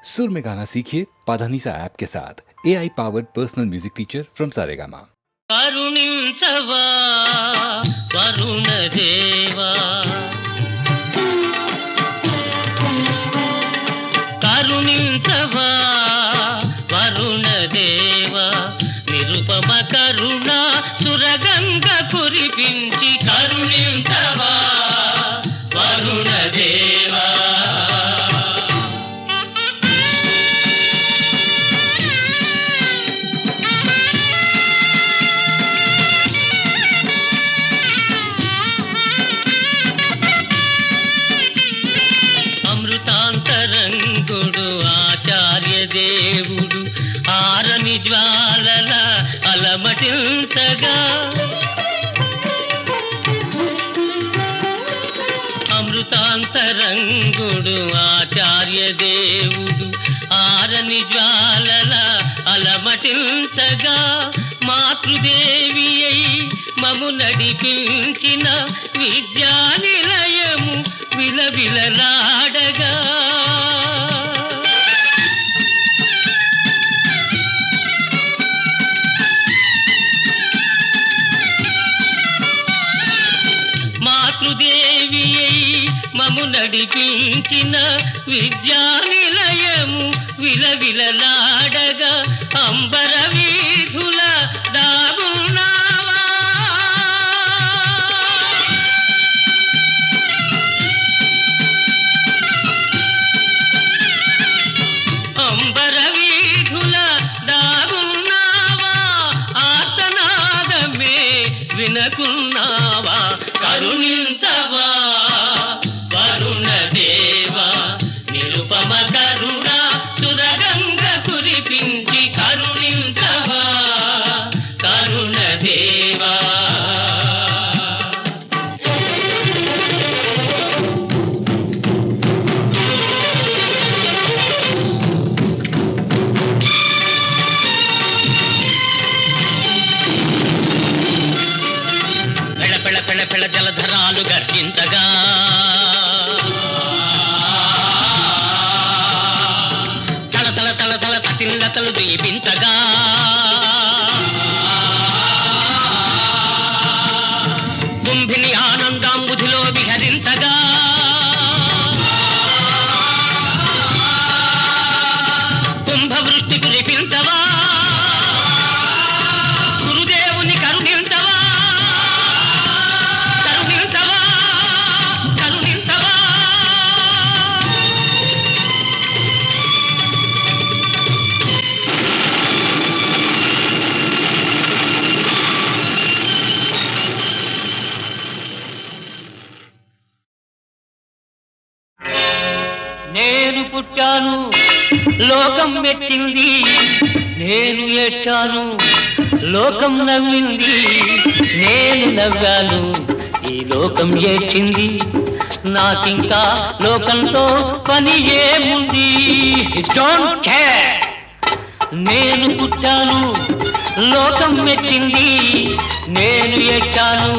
सुर में गाना सीखिए पाधानीसा ऐप के साथ AI powered personal music teacher from Saregama. करुणिंचवा वरुण देवा करुणिंचवा वरुण देवा निरुपम करुण सुरगंग कुरिपिंచి करुणिंचवा वरुण देवा అమృతాంతరంగుడు ఆచార్య దేవుడు ఆరని జ్వాలల అలమటించగా అమృతాంతరంగుడు ఆచార్య దేవుడు ఆరని జ్వాలల అలమటించగా మాతృదేవి అయి మము నడిపించిన విద్యానిలయము విలవిలలాడగా మాతృదేవి అయి మము నడిపించిన విద్యానిలయము విలవిలలాడగా అంబర వీధుల దాగున్నావా అంబర వీధుల దాగున్నావా ఆర్తనాదమే వినకున్నావా కరుణించవా వరుణ దేవా నిరుపమ కరుణ సురగంగ కురిపించి కరుణించవా కరుణ దేవా పెళ పెళ పెళ పెళ జలధరాలు గర్జించగా తల తల తల తల తతింగతలు దీపించగా కుంభిని ఆనందాంబుధిలో విహరించగా కుంభవృష్టి కురిపించవా గురుదేవుని కరుణించవా కరుణించవా కరుణించవా నేను పుట్టాను లోకం మెచ్చింది, నేను ఏడ్చాను లోకం నవ్వింది, నేను నవ్వాను ఈ లోకం ఏడ్చింది, నాకింకా లోకంతో పని ఏముంది. Don't care. నేను పుట్టాను లోకం మెచ్చింది, నేను ఏడ్చాను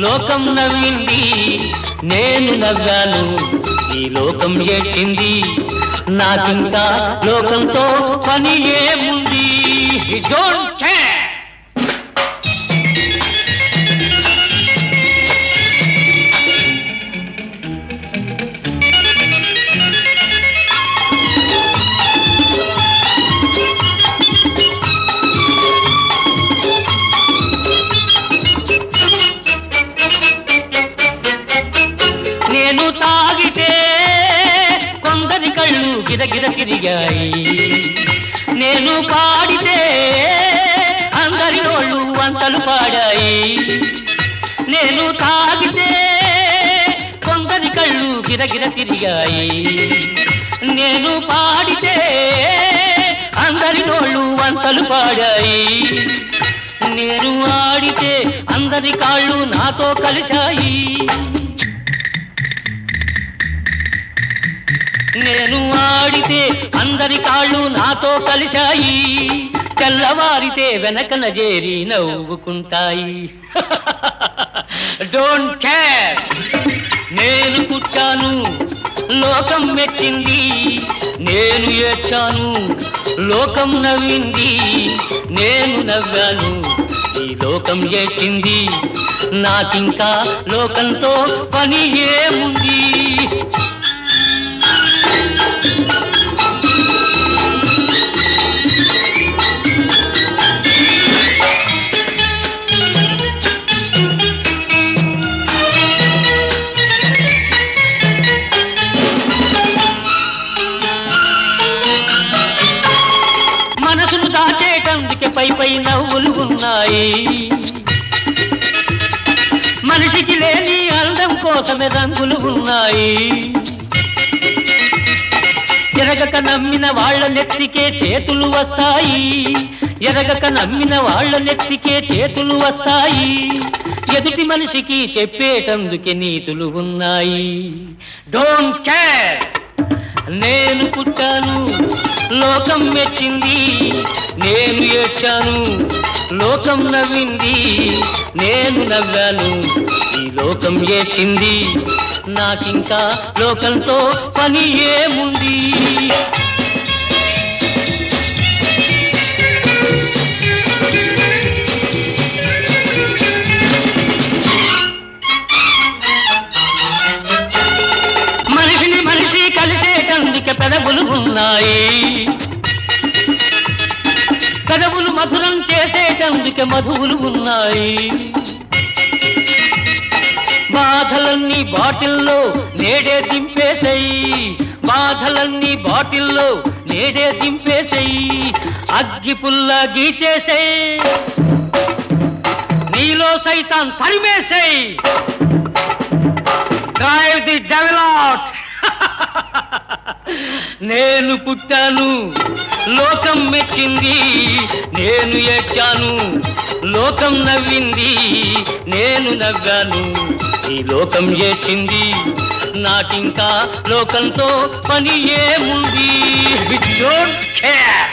లోకం నవ్వింది, నేను నవ్వాను ఈ లోకం ఏడ్చింది, నాకింకా లోకంతో పని ఏముంది. Don't care. నేను తాగితే కొందరి కళ్ళు గిరగిర తిరిగాయి, నేను పాడితే అందరి నోళ్ళు వంతలు పాడాయి. నేను తాగితే కొందరి కళ్ళు గిరగిర తిరిగాయి, నేను పాడితే అందరి నోళ్ళు వంతలు పాడాయి. నేను ఆడితే అందరి కాళ్ళు నాతో కలిశాయి. నేను ఆడితే అందరి కాళ్ళు నాతో కలిశాయి, తెల్లవారితే వెనకన చేరి నవ్వుకుంటాయి. Don't care. నేను పుట్టాను లోకం మెచ్చింది, నేను ఏడ్చాను లోకం నవ్వింది, నేను నవ్వాను ఈ లోకం ఏడ్చింది, నాకింకా లోకంతో పని ఏముంది. మనసును దాచేటందుకే పై పై నవ్వులు ఉన్నాయి, మనిషికి లేని అందం కోసమే రంగులు ఉన్నాయి. ఎరగక నమ్మిన వాళ్ళ నెత్తికే చేతులు వస్తాయి, ఎరగక నమ్మిన వాళ్ళ నెత్తికే చేతులు వస్తాయి. ఎదుటి మనిషికి చెప్పేటందుకే నీతులు ఉన్నాయి. డోంట్ కేర్, నేను పుట్టాను లోకం మెచ్చింది, నేను ఏడ్చాను లోకం నవ్వింది, నేను నవ్వాను ఈ లోకం ఏడ్చింది, నాకింకా లోకంతో పని ఏముంది. మనిషిని మనిషి కలిసేటందుకే పెదవులు ఉన్నాయి, పెదవులు మధురం చేసేటందుకే మధువులు ఉన్నాయి. బాధలన్నీ బాటిల్లో నేడే దింపేసేయి, బాధలన్నీ బాటిల్లో నేడే దింపేసేయి. అగ్గి పుల్ల గీచేసేయి, నీలో సైతాన్ తరిమేసేయి. Drive the devil out. నేను పుట్టాను లోకం మెచ్చింది, నేను ఏడ్చాను లోకం నవ్వింది, నేను నవ్వాను ఈ లోకం ఏడ్చింది, నాకింకా లోకంతో పని ఏముంది. Don't care.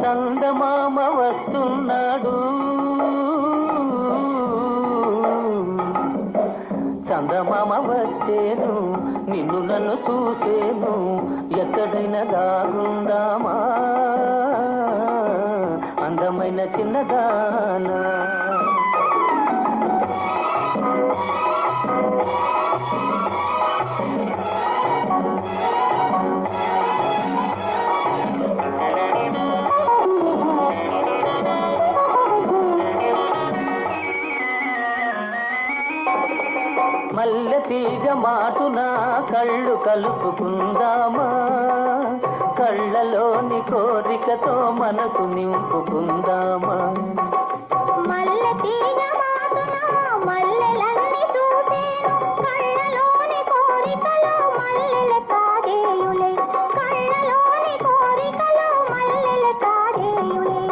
చందమామ వస్తున్నాడు, చందమామ వచ్చేను, నిన్ను నన్ను చూసేను, ఎక్కడైనా దాగుందామా అందమైన చిన్నదానా. మల్లె తీగ మాటున కళ్ళు కలుపుకుందామా, కళ్ళలోని కోరికతో మనసు నింపుకుందామా. మల్లె తీగ మాటున మల్లెలన్నీ చూసేను, కళ్ళలోని కోరికలో మల్లెల తాగేయులే, కళ్ళలోని కోరికలో మల్లెల తాగేయులే.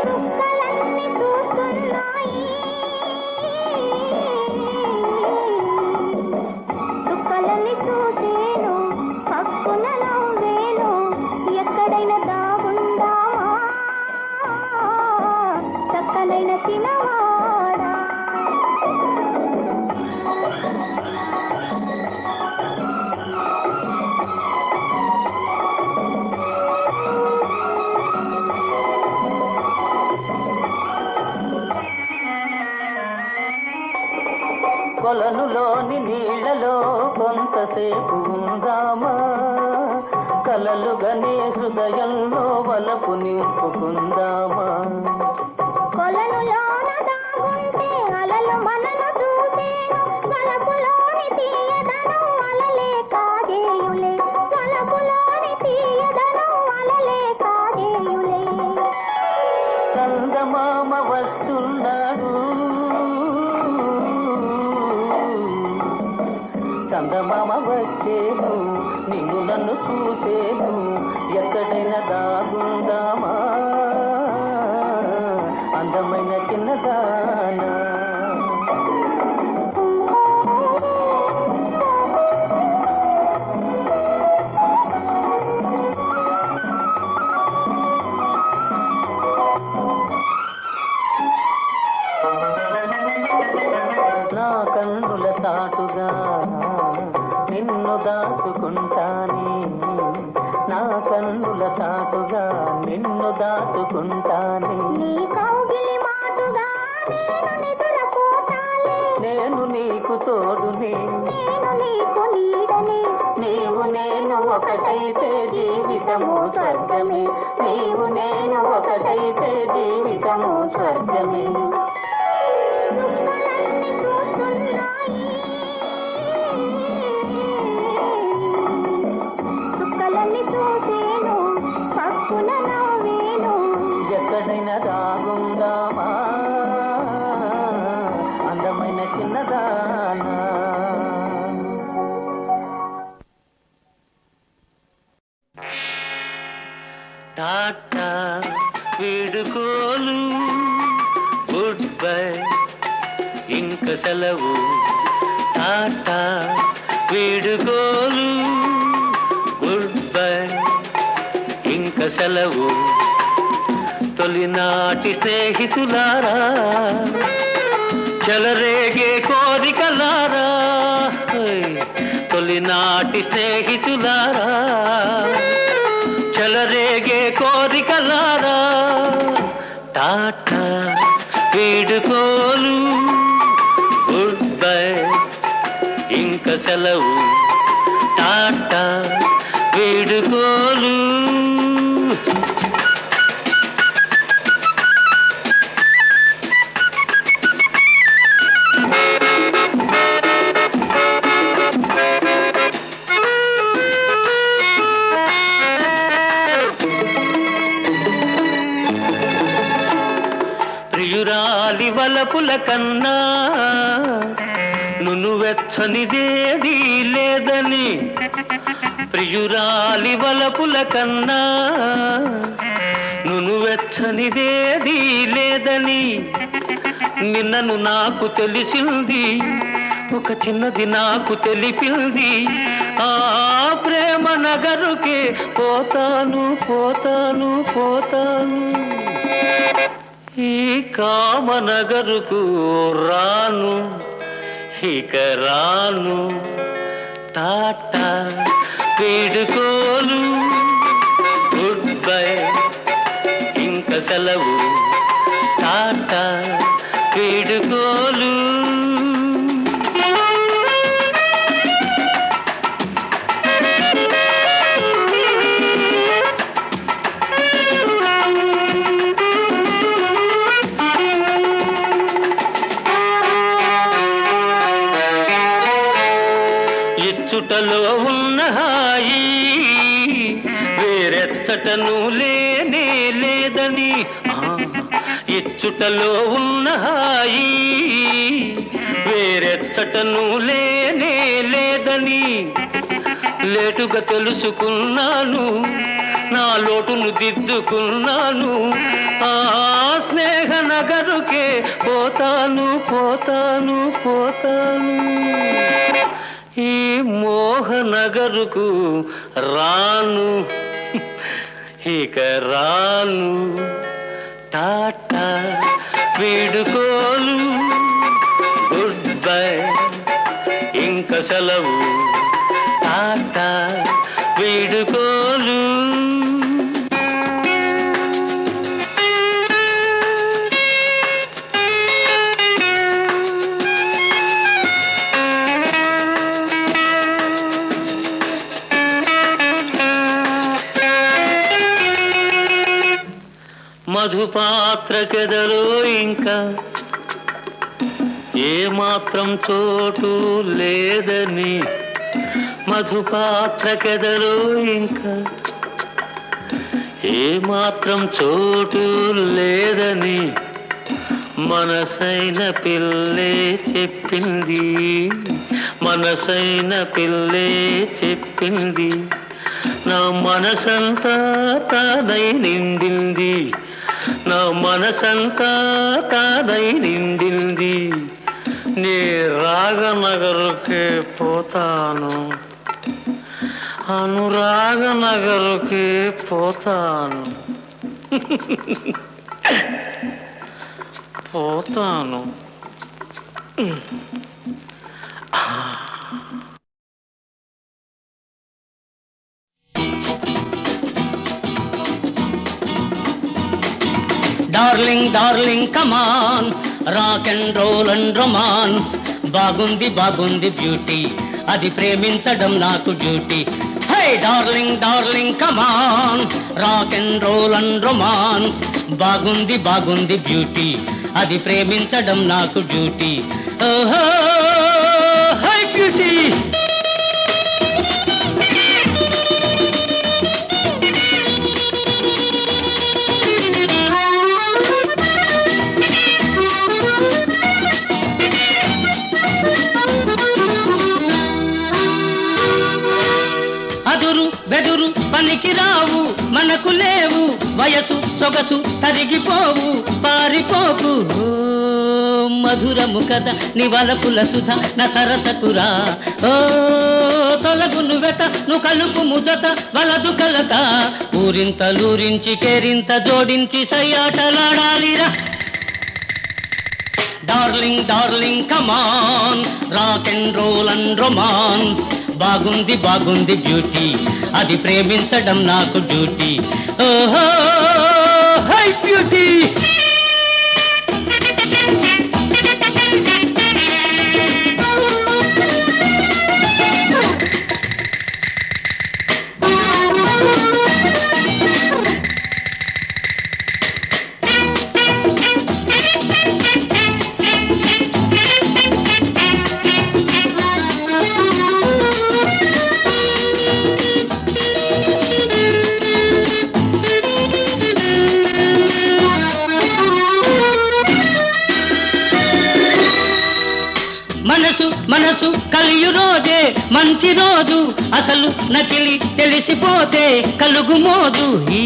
చుక్కలన్నీ చూస్తున్నాయి, చుక్కలన్నీ చూసేను, పక్కున నవ్వేను, ఎక్కడైనా దాగుందామా చక్కనైన చిన్నవాడా. కొలనులోని నీళ్లలో కొంతసేపు ఉందామా, కలలుగానే హృదయంలో వలపు నింపుకుందామా. కొలనులోన దాగుంటే అలలు మనను చూసేను, వలపులోని తీయదనం అలలే కాజేయులే, వలపు చూసేను ఎక్కడైనా దాగుందామా అందమైన చిన్నదానా నా కన్నుల సాటుగా నిన్ను దాచుకుంటానే నా కన్నుల చాటుగా నిన్ను దాచుకుంటానే నీ కౌగిలి మాటుగా నేను నిద్రపోతాలే నేను నీకు తోడునే నేను నీకు నీడనే నీవు నేను ఒకటైతే జీవితము స్వర్గమే నీవు నేను ఒకటైతే జీవితము స్వర్గమే చుక్కలన్నీ చూస్తున్నాయి చుక్కలన్నీ చూసేను పక్కున నవ్వేను ఎక్కడైనా దాగుందామా అందమైన చిన్నదానా టాటా వీడుకోలు గుడ్ బై ఇంక సెలవు టాటా వీడుకోలు గుడ్ బై ఇంక సెలవు తొలినాటి స్నేహితులారా చెలరేగే కోరికలారా తొలినాటి స్నేహితులారా చెలరేగే కోరికలారా టాటా వీడుకోలు గుడ్ బై ఇంక సెలవు టాటా వీడుకోలు ప్రియురాలి వలపుల కన్నా నువ్వెచ్చనిదేదీ లేదని ప్రియురాలి వలపుల కన్నా నువ్వెచ్చనిదేదీ లేదని నిన్నను నాకు తెలిసింది ఒక చిన్నది నాకు తెలిపింది ఆ ప్రేమ నగరుకే పోతాను పోతాను పోతాను ఈ కామనగరుకు రాను ఇక రాను టాటా వీడుకోలు గుడ్ బై ఇంక సెలవు టాటా వీడుకోలు ఇచ్చుటలో ఉన్న హాయి వేరెచ్చటను లేనే లేదని ఇచ్చుటలో ఉన్న హాయి వేరెచ్చటను లేనే లేదని లేటుగా తెలుసుకున్నాను నా లోటును దిద్దుకున్నాను ఆ స్నేహ నగరుకే పోతాను పోతాను పోతాను ఈ మోహనగరుకు రాను ఇక రాను టాటా వీడుకోలు గుడ్ బై ఇంక సెలవు టాటా వీడుకోలు మధుపాత్రకెదలో ఇంకా ఏమాత్రం చోటు లేదని మధుపాత్రకెదలో ఇంకా ఏమాత్రం చోటు లేదని మనసైన పిల్లే చెప్పింది మనసైన పిల్లే చెప్పింది నా మనసంతా తానై నిండింది, నా మనసంతా తానై నిండింది. నీ రాగనగరుకే పోతాను, అనురాగనగరుకే పోతాను. పోతాను. Darling darling come on, rock and roll and romance. బాగుంది బాగుంది బ్యూటీ, అది ప్రేమించడం నాకు duty. Hey darling darling come on, rock and roll and romance. బాగుంది బాగుంది బ్యూటీ, అది ప్రేమించడం నాకు డ్యూటీ. ఓహో హై బ్యూటీ. అదురు బెదురు పనికి రావు, మనకు లేవు వయసు సొగసు తరిగిపోవు, పారిపోకు. మధురము కథ నివలపుల సుధ నా సరసకురా. ఓ తొలగును వెత ను కలుపు ముజత వలదు కలత. ఊరింతలూరించి కేరింత జోడించి సయ్యాటలాడాలిరా. Darling darling come on, rock and roll and romance. బాగుంది బాగుంది బ్యూటీ, అది ప్రేమించడం నాకు డ్యూటీ. ఓహో హై బ్యూటీ. మనసు మనసు కలియు రోజే మంచి రోజు, అసలు నకిలి తెలిసిపోతే కలుగు మోజు. ఈ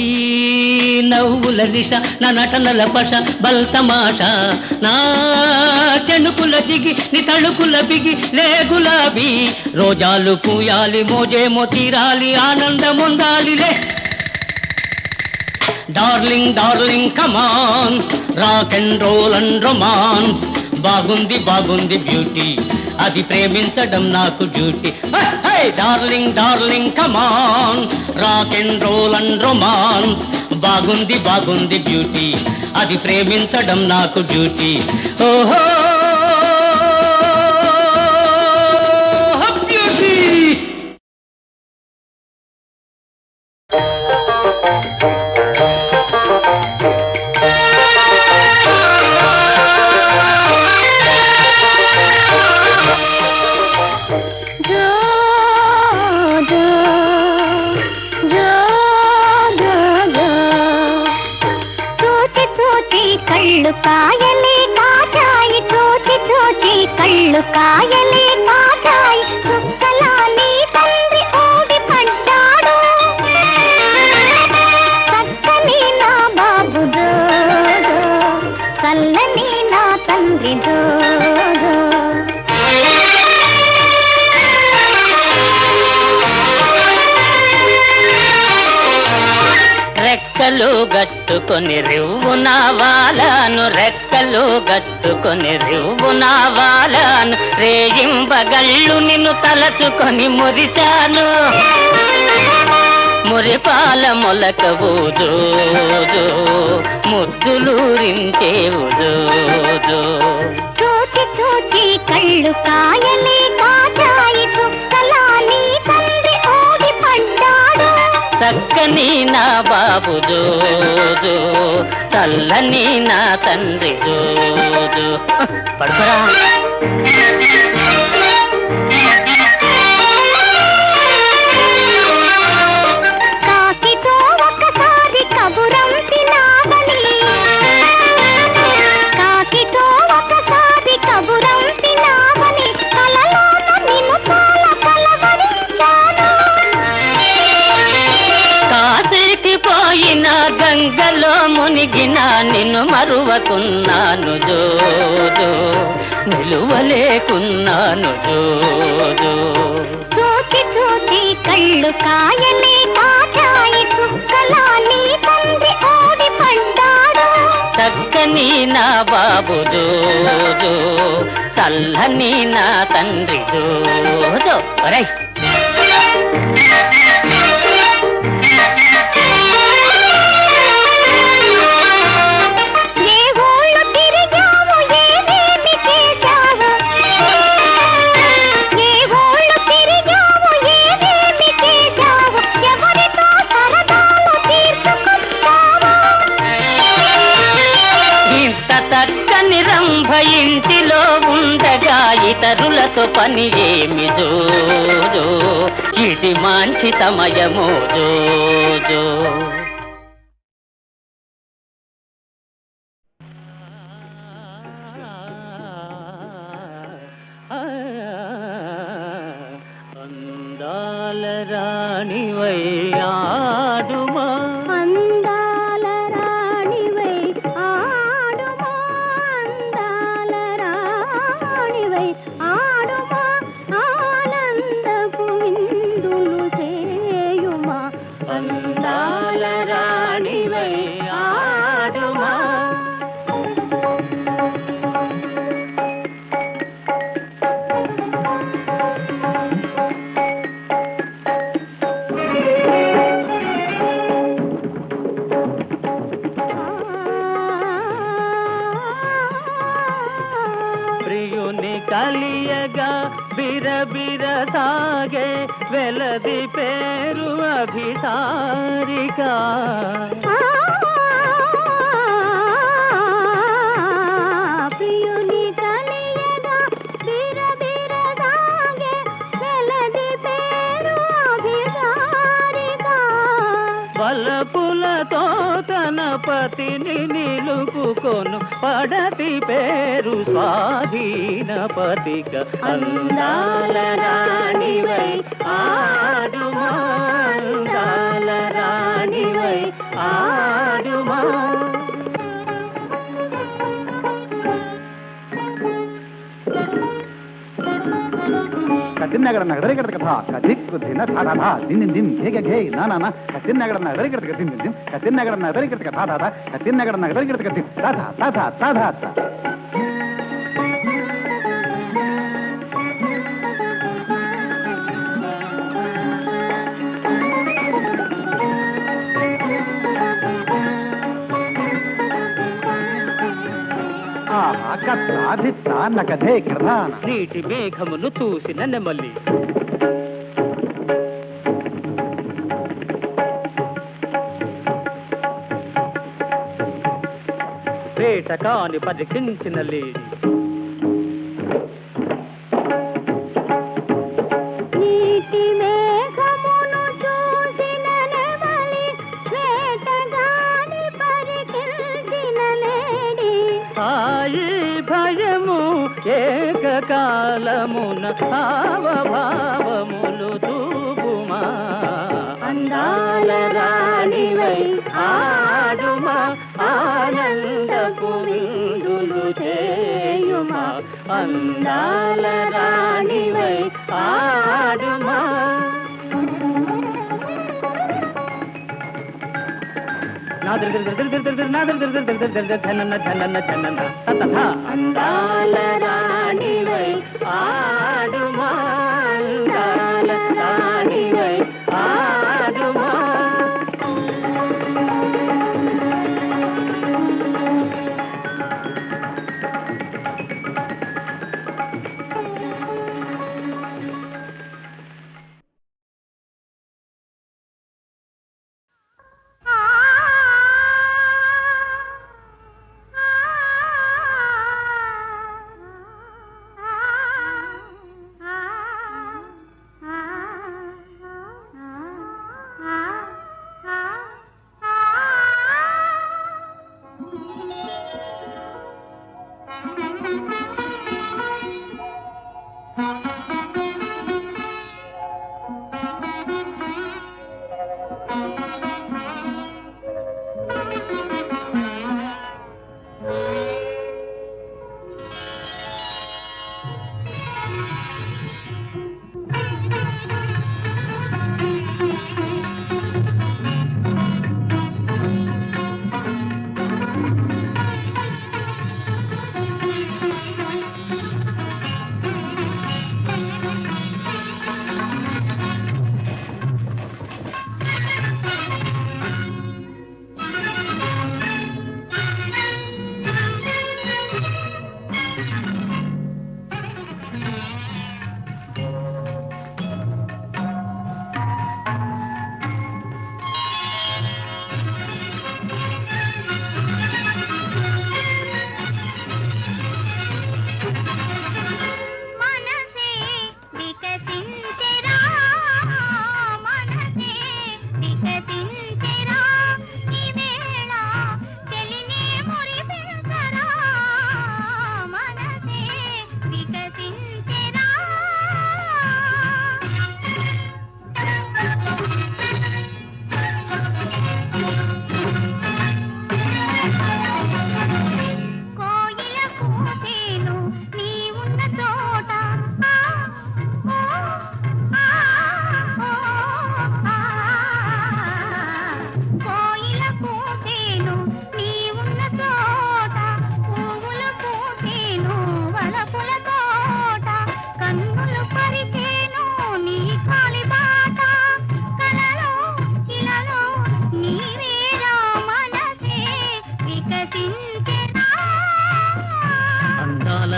నవ్వుల దిశ నా నటనల పష బల్తమాష, నా చెణుకుల జిగి ని తళుకుల బిగి లే గులాబీ. రోజాలు పూయాలి మోజేమో తీరాలి ఆనందముందాలిలే. Darling darling come on, rock and roll and romance. బాగుంది బాగుంది బ్యూటీ, అది ప్రేమించడం నాకు duty. Hi darling darling come on, rock and roll and romance. బాగుంది బాగుంది బ్యూటీ, అది ప్రేమించడం నాకు డ్యూటీ. ఓహో బ్యూటీ. కళ్ళు కాయలే కాచాయి, చూచి చూచి కళ్ళు కాయలే కాచాయి. చుక్కలా నీ తండ్రి ఓడి పడ్డాడు, చక్కని నా బాబు జోజో, చల్లని నా తండ్రి జోజో. రెక్కలు గట్టుకొని రివ్వున వాలాను, రెక్కలు గట్టుకొని రివ్వున వాలాను. రేయింబగళ్ళు నిన్ను తలచుకొని మురిశాను, మురిపాల మొలకవు జోజో, ముద్దులూరించేవు జోజో. చూచి చూచి కళ్ళు కాయలే కాచాయి, చుక్కలా నీ తండ్రి ఓడి పడ్డాడు, చక్కని నా బాబు జోజో, చల్లని నా తండ్రి జోజో. పడుకోరా. కాకితో ఒకసారి కబురంపినావని, కాకితో ఒకసారి కబురంపినావని, కలలోన నిన్ను చాలా కలవరించాను. మరిగినా నిన్ను మరువకున్నాను జోజో, నిలువలేకున్నాను జోజో. చూచి చూచి కళ్ళు కాయలే కాచాయి చుక్కలా నీ తండ్రి ఓడి పడ్డాడు. చక్కని నా బాబు జోజో, చల్లని నా తండ్రి జోజో. ఒరై ఏ ఊళ్ళు తిరిగావు ఏమేమి చేశావు, ఏ ఊళ్ళు తిరిగావు ఏమేమి చేశావు, ఎవరితో సరదాలు తీర్చుకొచ్చావు. ఇంత చక్కని రంభ ఇంటిలో ఉండగా ఇతరులతో పని ఏమి జోజో, ఇది మంచి సమయము జోజో. అందాల రాణివై ఆడుమా, అందాల రాణివై ఆడుమా, అందాల రాణివై ఆడుమా, ఆనందపు విందులు చేయుమా, అందాల రాణివై ఆడుమా. ప్రియుని కలియగా బిరబిర సాగే వెలది పేరు అభిసారిక. ప్రియుని కలియగా బిరబిర సాగే వెలది పేరు అభిసారిక. వలపులతో తన పతిని నిలుపుకొను పడతి పేరు స్వాధీన పతిక. అందాల రాణివై ఆడుమా, అందాల రాణివై ఆడుమా. ಕತ್ತಿನಗರ ನಗದರಿಗಡ ಕಥಾ ಕಥಿಕ್ ದಿನ ಥಾ ಥಾ ದಿನ ದಿನ ಹೇಗೆ ಘೇ ನಾನಾ ನಾ ಕತ್ತಿನಗರ ನಗದರಿಗಡ ಕಥಿನ್ ದಿನ ಕತ್ತಿನಗರ ನಗದರಿಗಡ ಕಥಾ ಥಾ ಥಾ ಕತ್ತಿನಗರ ನಗದರಿಗಡ ಕಥಿನ್ ಥಾ ಥಾ ಥಾ ಥಾ ಥಾ ಥಾ ಥಾ. కథాధిత్త నకథే కథాన నీటి మేఘమును చూసిన నెమలి, వేటకాని పరికించిన లేడి, నీటి మేఘమును చూసిన నెమలి, వేటగాని పరికించిన లేడి. హాయి భయము ఏకకాలమున భావభావములు చూపుమా. అందాల రాణివై ఆడుమా, ఆనందపు విందులు చేయుమా. అందాల రాణివై ఆడుమా. అందాల రాణివై ఆడుమా, అందాల రాణివై ఆడుమా.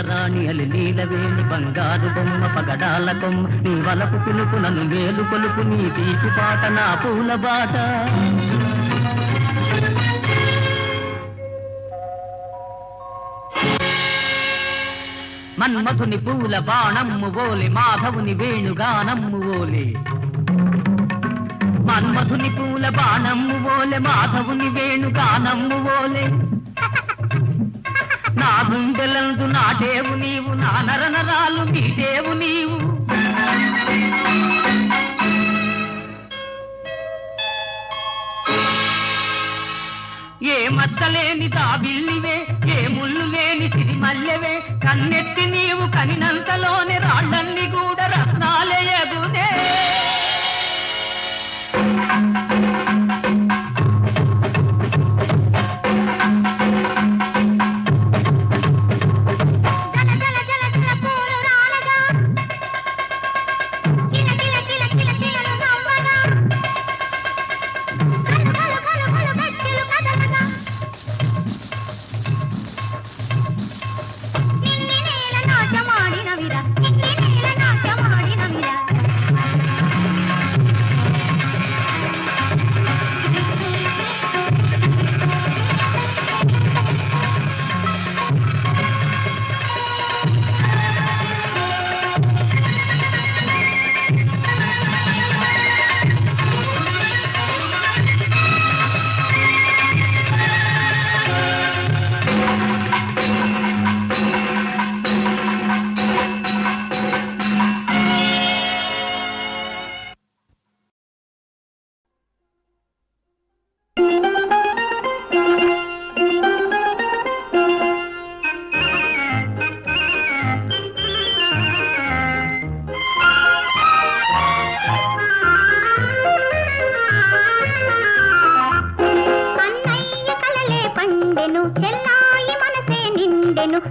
పాలరాణి అలి నీలవేణి బంగారు బొమ్మ పగడాల కొమ్మ నీ వలపు పిలుపు నన్ను మేలు కొలుపు నీ తీపి పాట నా పూల బాట మన్మధుని పూల బాణమ్ము ఓలే మాధవుని వేణుగానమ్ము ఓలే మన్మధుని పూల బాణమ్ము ఓలే మాధవుని వేణుగానమ్ము ఓలే నా గుండెలందు నాటేవు నీవు నా నరనరాలు మీటేవు నీవు ఏ మద్దలేని తాబిల్లివే ఏ ముళ్ళు లేని సిరిమల్లెవే కన్నెత్తి నీవు కనినంతలోనే రాళ్ళన్ని కూడా రత్నాలే ఎగునే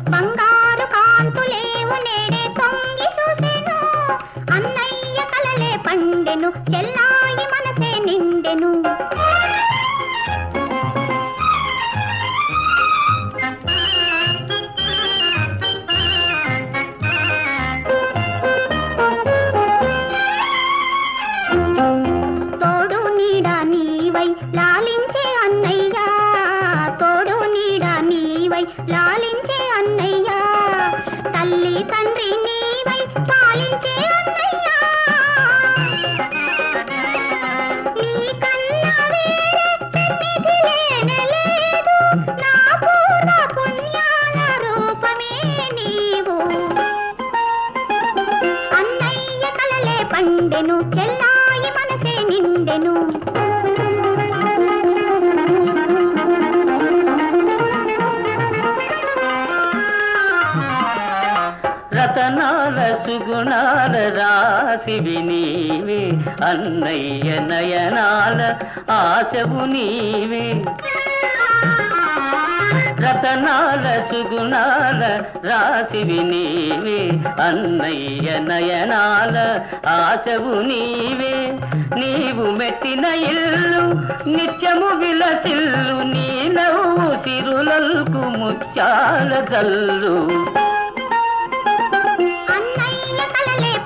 బంగారు కాంతులేవు నేడే తొంగి చూసెను అన్నయ్య కలలే పండెను చెల్లాయి మనసే నిండెను తోడు నీడా నీవై లాలించే అన్నయ్య తోడు నీడా నీవై లాలించే అన్నయ్య తల్లి తండ్రి నీవై పాలించే అన్నయ్య నీ కన్నా వేరే పెన్నిధి లేనలేదు నా పూర్వ పుణ్యాల రూపమే నీవు అన్నయ్య కలలే పండెను చెల్లాయి మనసే నిండెను రతనాల సుగుణాల రాశివి నీవే అన్నయ్య నయనాల ఆశవు నీవే రతనాల సుగుణాల రాశివి నీవే అన్నయ్య నయనాల ఆశవు నీవే నీవు మెట్టిన ఇల్లు నిత్యము విలసిల్లు నీ నవ్వు సిరులకు ముత్యాల జల్లు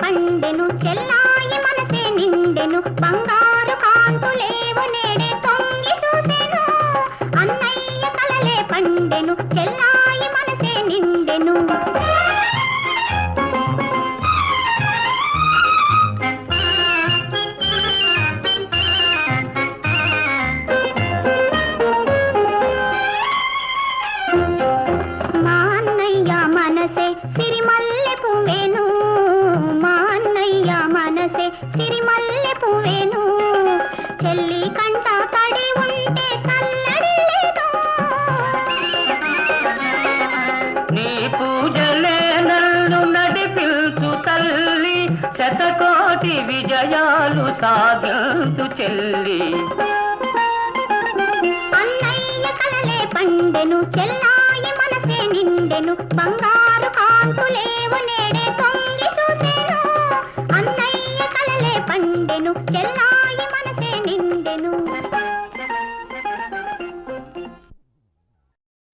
పండెను చెల్లాయి మనసే నిండెను బంగారు కాంతులేవు నేడే తొంగి చూసెను అన్నయ్య కలలే పండెను చెల్లాయి మనసే నిండెను మా అన్నయ్య మనసే సిరిమల్లె పువ్వేను మనసే సిరిమల్లె పువ్వేను చెల్లి కంట తడి ఉంటే కల్లడి లేదు నీ పూజలే నన్ను నడిపిల్చు తల్లి శతకోటి విజయాలు సాధించు చెల్లి అన్నయ్య కలలే పండెను చెల్లాయి మనసే నిండెను బంగారు కాంతులేవు నేడే తొంగి చూసెను అన్నయ్య కలలే పండెను చెల్లాయి మనసే నిండెను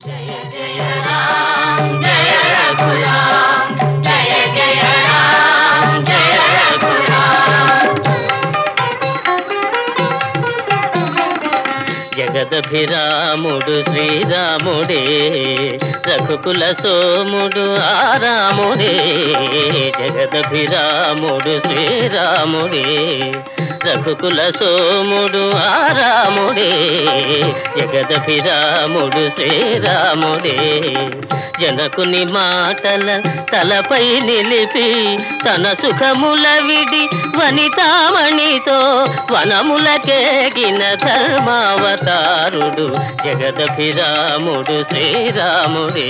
జయ జయ రామ్ జయ రఘురామ్ జగదభిరాముడు శ్రీరాముడే రఘుకుల సోముడు ఆరాముడే జగదభిరాముడు శ్రీరాముడే రఘుకుల సోముడు ఆరాముడే జగదభిరాముడు శ్రీరాముడే జనకుని మాటల తలపై నిలిపి తన సుఖముల విడి వనితామణితో వనములకేగిన ధర్మావతారుడు జగదభిరాముడు శ్రీరాముడే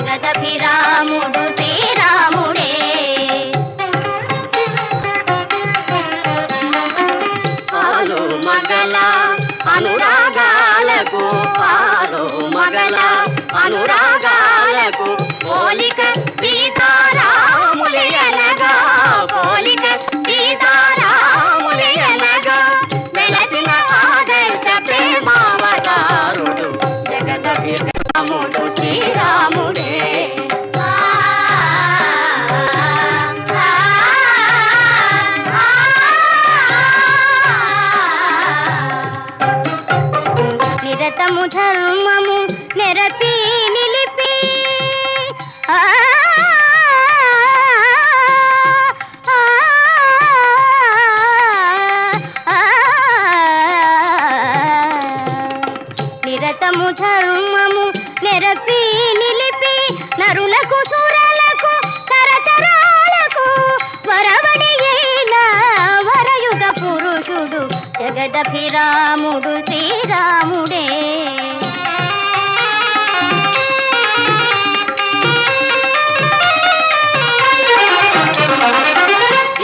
జగదభిరాముడు శ్రీరాముడే పాలు మగల అనురాగాలకు పాలు మగల అనురాగాలకు పోలిక సీతారాములే అనగా పోలిక సీతారాములే అనగా వెలసిన ఆదర్శ ప్రేమావతారుడు జగదభిరాముడు శ్రీరాముడే నిరతము ధర్మము నెరపి నిలిపి నిరతము ధర్మము నెరపి నిలిపి నరులకు సురలకు తరతరాలకు వరవడి అయిన వరయుగ పురుషుడు జగదభిరాముడు శ్రీరాముడే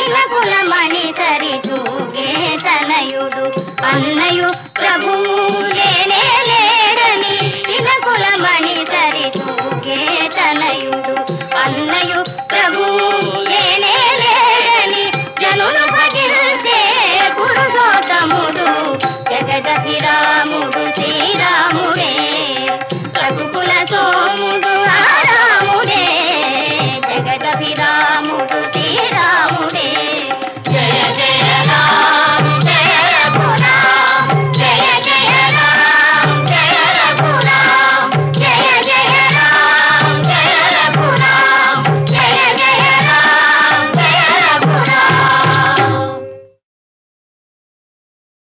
ఇలకుల మణి సరి తూగే తనయుడు అన్నయు ప్రభువు లేనే లేడని ఇలకుల మణి సరి తూగే తనయుడు అన్నయు ప్రభువు లేనే లేడని జనులు భజించే పురుషోత్తముడు జగదభిరాముడు